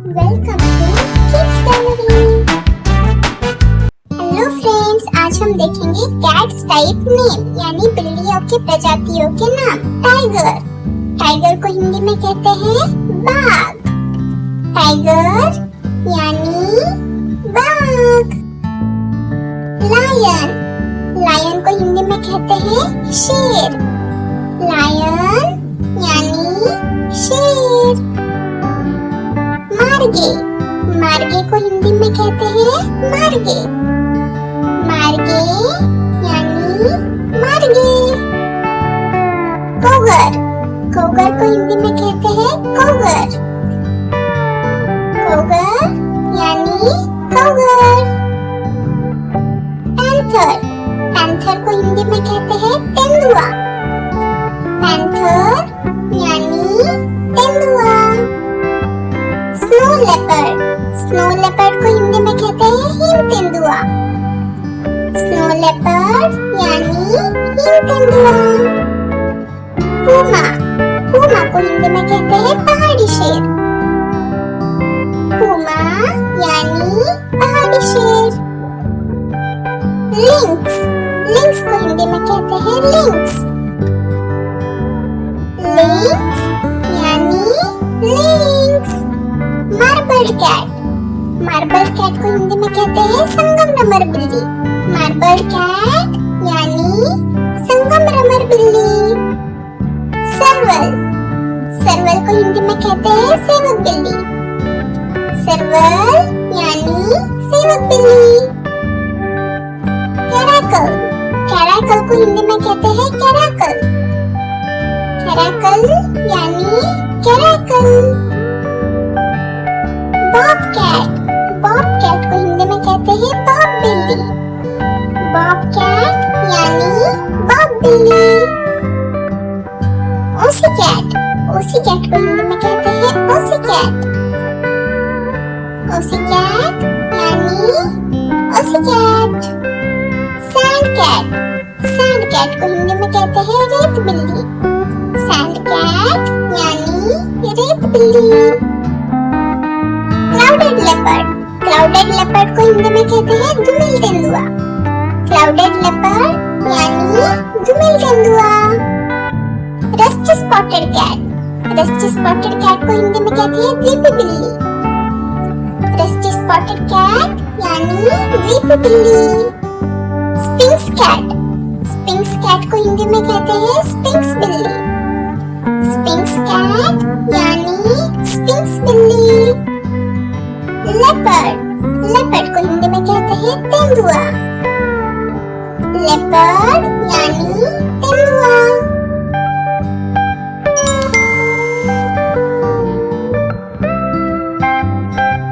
Welcome to kids gallery. Hello friends, आज हम देखेंगे कैट्स टाइप नेम यानी बिल्लियों की प्रजातियों के नाम। टाइगर, टाइगर को हिंदी में कहते हैं बाघ। टाइगर यानी बाघ। लायन, लायन को हिंदी में कहते हैं शेर। लायन यानी शेर। मार्गे, मार्गे को हिंदी में कहते हैं मार्गे। मार्गे यानी मार्गे। कौगर, कौगर को हिंदी में कहते हैं कौगर। कौगर यानी कौगर। पैंथर, पैंथर को हिंदी में कहते हैं तेंदुआ। पैंथर यानी तेंदुआ। स्नो लेपर्ड, स्नो लेपर्ड को हिंदी में कहते हैं हिम तेंदुआ। स्नो लेपर्ड यानी हिम तेंदुआ। पूमा, पूमा को हिंदी में कहते हैं पहाड़ी शेर। पूमा यानी पहाड़ी शेर। लिंक्स, लिंक्स को हिंदी में कहते हैं लिंक्स। लिंक्स यानी lynx. Marble cat, marble cat को हिंदी में कहते हैं संगमरमर बिल्ली। मार्बल कैट यानी संगमरमर बिल्ली। सर्वल, सर्वल को हिंदी में कहते हैं सेवक बिल्ली। सर्वल यानी सेवक बिल्ली। कैराकल, कैराकल को हिंदी में कहते हैं कैराकल। कैराकल यानी कैराकल। बॉबकैट, बॉबकैट को हिंदी में कहते हैं बॉब बिल्ली। बॉबकैट यानी बॉब बिल्ली। ओसीकैट, ओसीकैट को हिंदी में कहते हैं ओसीकैट। ओसीकैट यानी ओसीकैट। सैंडकैट, सैंडकैट को हिंदी में कहते हैं रेत बिल्ली। सैंडकैट यानी रेत बिल्ली। क्लाउडेड लेपर्ड, क्लाउडेड लेपर्ड को हिंदी में कहते हैं धूमिल तेंदुआ। क्लाउडेड लेपर्ड यानी धूमिल तेंदुआ। Rust spotted cat, rust spotted cat को हिंदी में कहते हैं द्वीपी बिल्ली। रस्ट स्पॉटेड कैट यानी द्वीपी बिल्ली। स्पिंक्स कैट, स्पिंक्स कैट को हिंदी में कहते हैं स्पिंक्स बिल्ली। स्पिंक्स कैट यानी स्पिंक्स बिल्ली। लेपर्ड, लेपर्ड को हिंदी में कहते हैं तेंदुआ। लेपर्ड